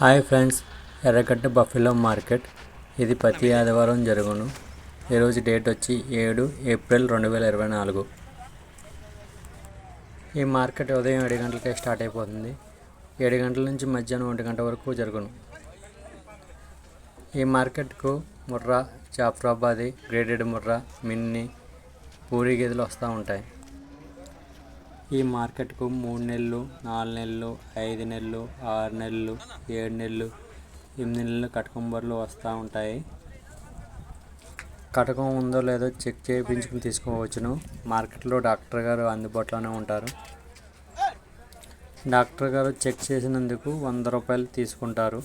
Hi friends, ఎర్రగడ్డ buffalo market ఇది ప్రతి ఆదివారం జరుగును. ఈరోజు డేట్ వచ్చి 7 ఏప్రిల్ 2024. ఈ మార్కెట్ ఉదయం 7 గంటలకే స్టార్ట్ అయిపోతుంది. 7 గంటల నుంచి మధ్యాహ్నం 1 గంట వరకు జరుగును. ఈ మార్కెట్కు ముర్రా, జాఫ్రాబాదీ, గ్రేడెడ్ ముర్రా, మిన్ని, పూరీ గేదెలు వస్తూ ఉంటాయి. ఈ మార్కెట్కు 3 నెలలు, 4 నెలలు, 5 నెలలు, 6 నెలలు, 7 నెలలు, 8 నెలలు కటకం బర్రెలు వస్తూ ఉంటాయి. కటకం ఉందో లేదో చెక్ చేయించుకుని తీసుకోవచ్చును. మార్కెట్లో డాక్టర్ గారు అందుబాటులోనే ఉంటారు. డాక్టర్ గారు చెక్ చేసినందుకు 100 రూపాయలు తీసుకుంటారు.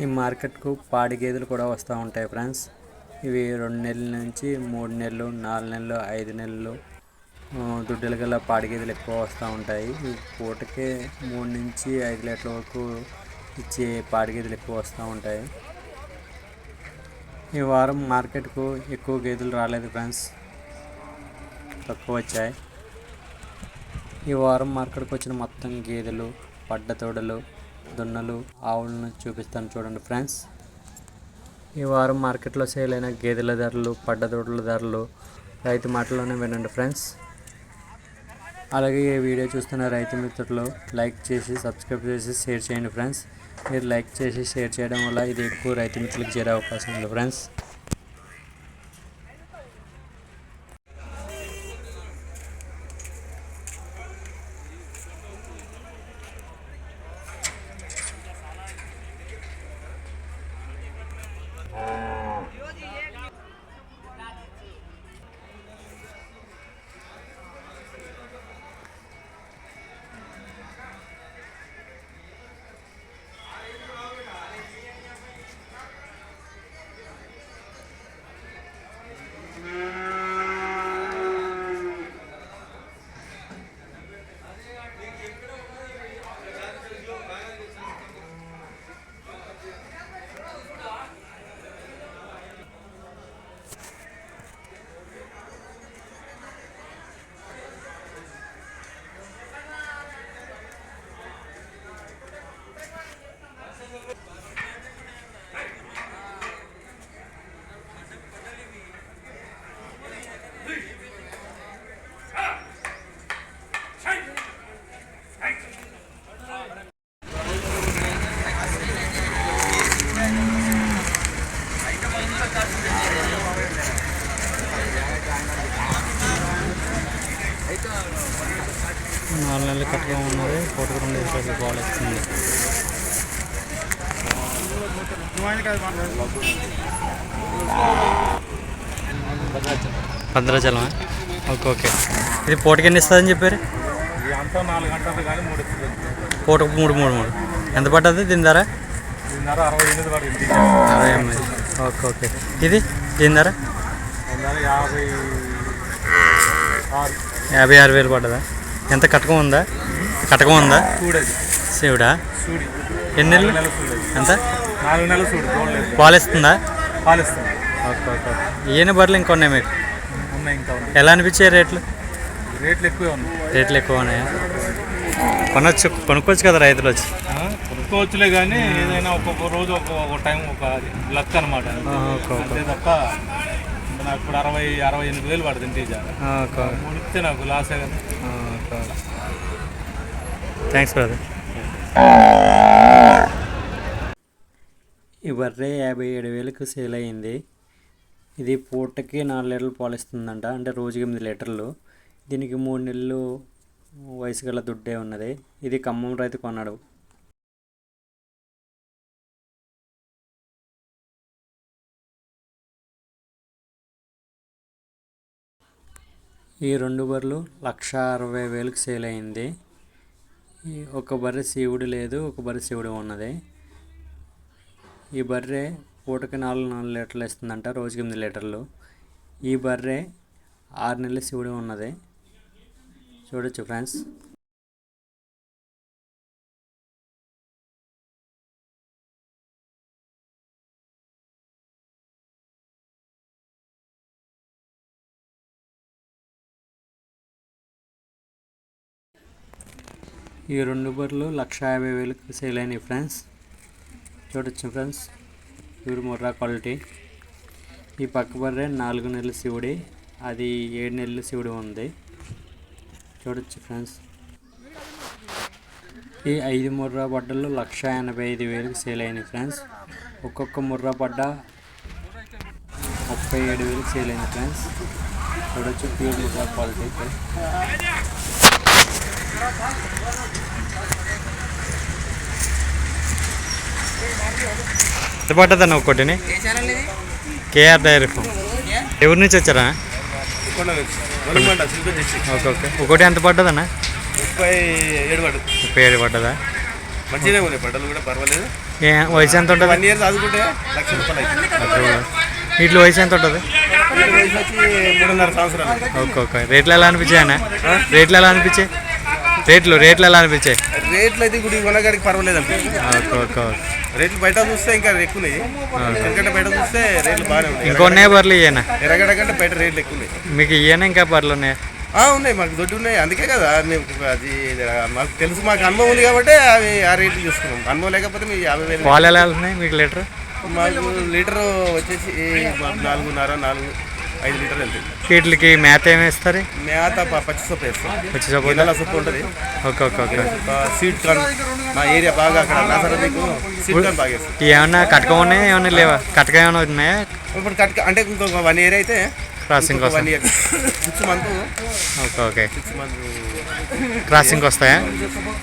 ఈ మార్కెట్కు పాడి గేదెలు కూడా వస్తూ ఉంటాయి ఫ్రెండ్స్. ఇవి 2 నెలల నుంచి 3 నెలలు, 4 నెలలు, 5 నెలలు దుడ్డలు గల పాడి గేదెలు ఎక్కువ వస్తూ ఉంటాయి. ఈ పూటకే 3 నుంచి 5 లీటర్ల వరకు ఇచ్చే పాడి గేదెలు ఎక్కువ వస్తూ ఉంటాయి. ఈ వారం మార్కెట్కు ఎక్కువ గేదెలు రాలేదు ఫ్రెండ్స్, తక్కువ వచ్చాయి. ఈ వారం మార్కెట్కి వచ్చిన మొత్తం గేదెలు, పడ్డ తోడలు, దున్నలు, ఆవులను చూపిస్తాను చూడండి ఫ్రెండ్స్. ఈ వారం మార్కెట్లో సేల్ అయిన గేదెల ధరలు, పడ్డ తోడల ధరలు రైతు మాటల్లోనే వినండి ఫ్రెండ్స్. అలాగే ఈ వీడియో చూస్తున్న రైతు మిత్రులు లైక్ చేసి, సబ్స్క్రైబ్ చేసి, షేర్ చేయండి ఫ్రెండ్స్. మీరు లైక్ చేసి షేర్ చేయడం వల్ల ఇది ఎక్కువ రైతు మిత్రులకు చేరే అవకాశం ఉంది ఫ్రెండ్స్. నాలుగు నెలలు కట్టుగా ఉన్నది, పూటకు 2 లీటర్లు పాలు ఇస్తుంది. భద్రాచలం. Okay okay. ఇది పూటకి ఎన్ని ఇస్తుందని చెప్పారు? పూటకు 3 ఎంత పడ్డది దీని ధర? 68. Okay okay. ఇది దీని ధర 56,000 పడ్డదా? ఎంత కటకం ఉందా? కటకం ఉందా? శివుడా? ఎన్ని నెలలు? ఎంత? 4 నెలలు పాలు ఇస్తుందా? Okay okay. ఈయన బర్రెలు ఇంకా ఉన్నాయి మీకు? ఎలా అనిపించాయి రేట్లు? రేట్లు ఎక్కువ ఉన్నాయా? కొనుక్కోవచ్చు కదా రైతులు వచ్చి? కొనుక్కోవచ్చులే, కానీ ఏదైనా ఒక్కొక్క రోజు ఒక్కొక్క టైం ఒక లక్ అనమాట. అంతే తప్ప నాకు ఇప్పుడు 68,000 పడుతుంది. ముడితే నాకు లాసే కదా. Thanks brother. ఈ బర్రె 57,000కు సేల్ అయ్యింది. ఇది పూటకి 4 లీటర్లు పాలు ఇస్తుందంట, అంటే రోజుకి 8 లీటర్లు. దీనికి 3 నెలలు వయసు గల దుడ్డే ఉన్నది. ఇది ఖమ్మం రైతు కొన్నాడు. ఈ 2 బర్రెలు 1,60,000కు సేల్ అయింది. ఒక బర్రె శివుడు లేదు, ఒక బర్రె శివుడు ఉన్నది. ఈ బర్రె పూటకి 4 లీటర్లు ఇస్తుందంట, రోజుకి 8 లీటర్లు. ఈ బర్రె 6 నెలల శివుడు ఉన్నది, చూడొచ్చు ఫ్రెండ్స్. ఈ 2 బర్రెలు 1,50,000కి సేల్ అయినాయి ఫ్రెండ్స్. చూడొచ్చు ఫ్రెండ్స్, ప్యూర్ ముర్రా క్వాలిటీ. ఈ పక్క బర్రె 4 నెలల శివుడి, అది 7 నెలల శివుడి ఉంది. చూడొచ్చు ఫ్రెండ్స్, ఈ 5 ముర్రా పడ్డలు 1,85,000కి సేల్ అయినాయి ఫ్రెండ్స్. ఒక్కొక్క ముర్రా పడ్డ 37,000కి సేల్ అయింది ఫ్రెండ్స్. చూడొచ్చు ప్యూర్ ముర్రా క్వాలిటీ. ఎంత పడ్డదన్న ఒక్కటిని? KR dairy farm. ఎవరి నుంచి వచ్చారా? Okay okay. ఒకటి ఎంత పడ్డదన్న? 37 పడ్డదా? మంచిగా ఉన్నాయి పడ్డలు కూడా, పర్వాలేదు. వయసు ఎంత ఉంటుంది? 1 ఇయర్ చదువుకుంటే ₹1,00,000. వీటిలో వయసు ఎంత ఉంటుంది? 3.5 సంవత్సరాలు. Okay okay. రేట్లు ఎలా అనిపించాయి అన్న? రేట్లు ఎలా అనిపించాయి? రేట్లు ఎలా అనిపించాయి? రేట్లు అయితే ఇప్పుడు కొనగాడికి పర్వాలేదు అంటే. Okay okay. రేట్లు బయట చూస్తే ఇంకా ఎక్కువ ఉన్నాయి, ఎందుకంటే బయట చూస్తే రేట్లు బాగానే ఉన్నాయి. ఇంకో ఉన్నాయి బర్రెలు ఇయ్యనా? ఎర్రగడ్డ కంటే బయట రేట్లు ఎక్కువ ఉన్నాయి. మీకు ఇయ్యనా ఇంకా బర్రెలు ఉన్నాయా? ఉన్నాయి, మాకు దొడ్డు ఉన్నాయి. అందుకే కదా మేము అది మాకు తెలుసు, మాకు అనుభవం ఉంది కాబట్టి అవి ఆ రేట్లు చూసుకున్నాం. అనుభవం లేకపోతే మీ 50,000. పాలు ఎలా ఉన్నాయి మీకు లీటర్? మాకు లీటరు వచ్చేసి 4.5 లీటర్ వెళ్తుంది. వీటికి మేత ఏమి వేస్తారు? మేత పచ్చి సొప్పు వేస్తాం. పచ్చి సొప్పు సొప్పు ఉంటుంది. Okay okay okay. Seed corn మా ఏరియా బాగా అక్కడ నాసర మీకు సీడ్ కార్న్ బాగా వేస్తాం. ఏమన్నా కటక ఉన్నాయా? ఏమన్నా లేవా? కటక ఏమైనా ఉన్నాయా? ఇప్పుడు కట్క అంటే ఇంకొక 1 ఇయర్ అయితే crossing 1 year 6 month. Okay okay. 6 month crossing వస్తాయా?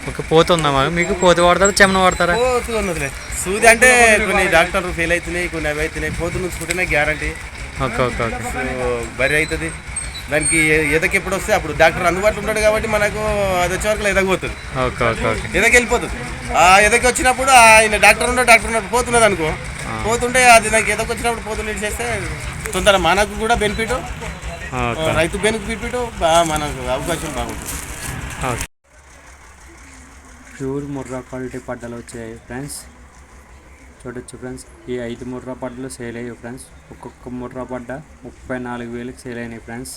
ఓకే. పోతుందా మాకు? మీకు పోతు వాడతారా చెమన వాడతారా? పోతు ఉన్నదిలే. సూది అంటే కొన్ని డాక్టర్లు ఫెయిల్ అవుతున్నాయి, కొన్ని అవి అవుతున్నాయి. పోతు నుంచుకుంటేనే గ్యారంటీ. Okay okay okay. బరి అవుతుంది. దానికి ఎదకి ఎప్పుడు వస్తే అప్పుడు డాక్టర్ అందుబాటులో ఉంటాడు కాబట్టి మనకు అది వచ్చే వరకు ఎదగపోతుంది. Okay okay okay. ఎదకి వెళ్ళిపోతుంది. ఆ ఎదకి వచ్చినప్పుడు ఆయన డాక్టర్ ఉన్నట్టు పోతున్నది అనుకో, పోతుంటే అది నాకు ఎదకి వచ్చినప్పుడు పోతుండే చేస్తే తొందర మనకు కూడా బెనిఫిట్, రైతు బెనిఫిట్, మనకు అవకాశం బాగుంటుంది. ప్యూర్ ముర్రా క్వాలిటీ పడ్డలు వచ్చాయి ఫ్రెండ్స్. చూడొచ్చు ఫ్రెండ్స్, ఈ 5 ముర్రా పడ్డలు సేల్ అయ్యాయి ఫ్రెండ్స్. ఒక్కొక్క ముర్రా పడ్డ 34,000కి సేల్ అయినాయి ఫ్రెండ్స్.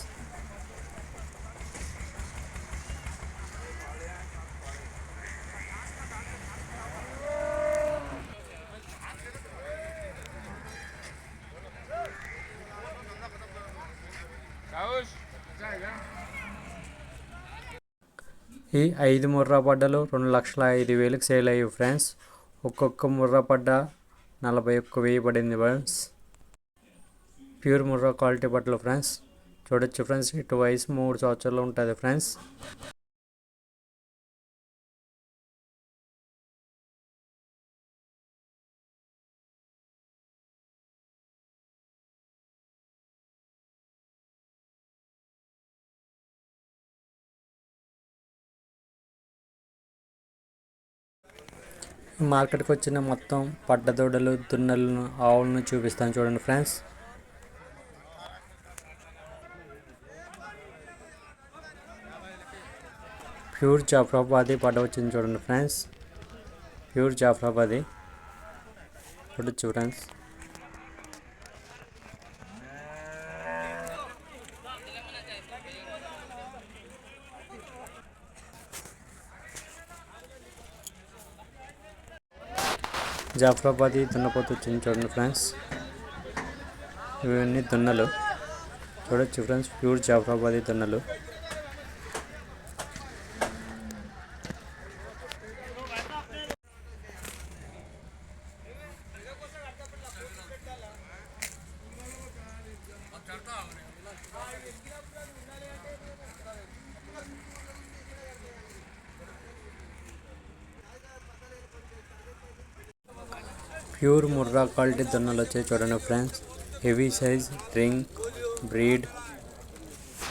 ఈ 5 ముర్రా పడ్డలు 2,05,000కి సేల్ అయ్యాయి ఫ్రెండ్స్. ఒక్కొక్క ముర్రా పడ్డ 41,000 పడింది ఫ్రెండ్స్. ప్యూర్ ముర్రా క్వాలిటీ బట్టలు ఫ్రెండ్స్. చూడొచ్చు ఫ్రెండ్స్, ఇటు వయసు 3 సంవత్సరాలు ఉంటుంది ఫ్రెండ్స్. మార్కెట్కి వచ్చిన మొత్తం పడ్డదూడలు, దున్నలను, ఆవులను చూపిస్తాను చూడండి ఫ్రెండ్స్. ప్యూర్ జాఫ్రాబాదీ పడ్డ వచ్చింది చూడండి ఫ్రెండ్స్. ప్యూర్ జాఫ్రాబాదీ చూడొచ్చు ఫ్రెండ్స్. జాఫ్రాబాదీ దున్నపోతు వచ్చింది చూడండి ఫ్రెండ్స్. ఇవన్నీ దున్నలు చూడొచ్చు ఫ్రెండ్స్. ప్యూర్ జాఫ్రాబాదీ దున్నలు. ప్యూర్ ముర్రా క్వాలిటీ దున్నలు వచ్చాయి చూడండి friends. Heavy size ring breed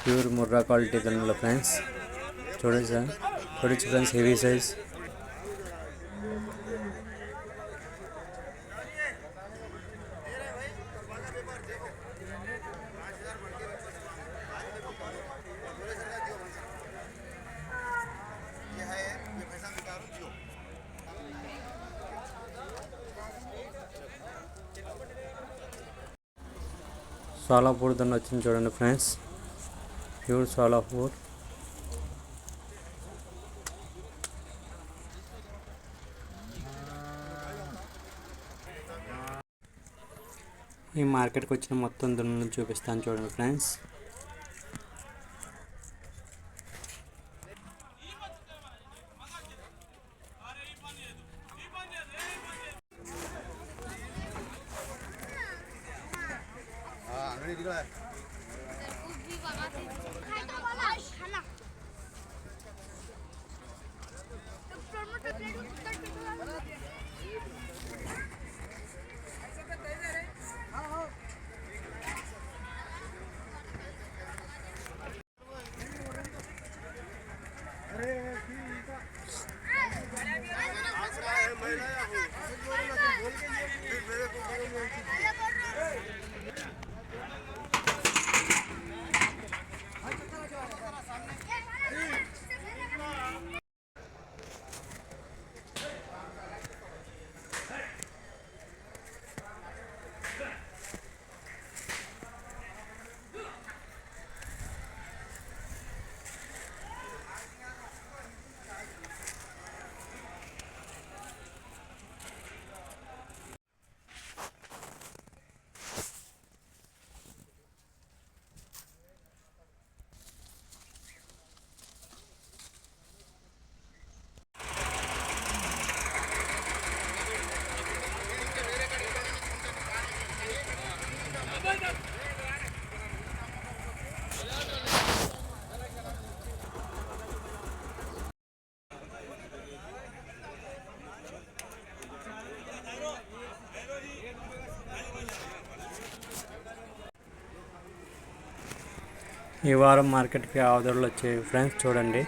pure Murrah quality దున్నలు ఫ్రెండ్స్. చూడొచ్చు ఫ్రెండ్స్, హెవీ సైజ్. సోలాపూర్ దున్న వచ్చింది చూడండి ఫ్రెండ్స్. ప్యూర్ సోలాపూర్. ఈ మార్కెట్కి వచ్చిన మొత్తం దున్నలు చూపిస్తాను చూడండి ఫ్రెండ్స్. ఈ వారం మార్కెట్కి ఆవుదొడలు వచ్చాయి ఫ్రెండ్స్ చూడండి.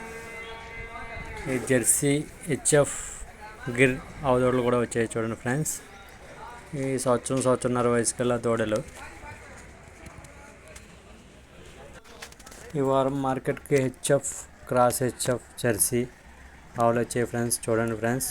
ఈ జెర్సీ హెచ్ఎఫ్ గిర్ ఆవుదొడలు కూడా వచ్చాయి చూడండి ఫ్రెండ్స్. ఈ సంవత్సరంన్నర వయసు గల దూడలు. ఈ వారం మార్కెట్కి హెచ్ఎఫ్ క్రాస్ హెచ్ఎఫ్ జెర్సీ ఆవులు వచ్చాయి ఫ్రెండ్స్ చూడండి ఫ్రెండ్స్.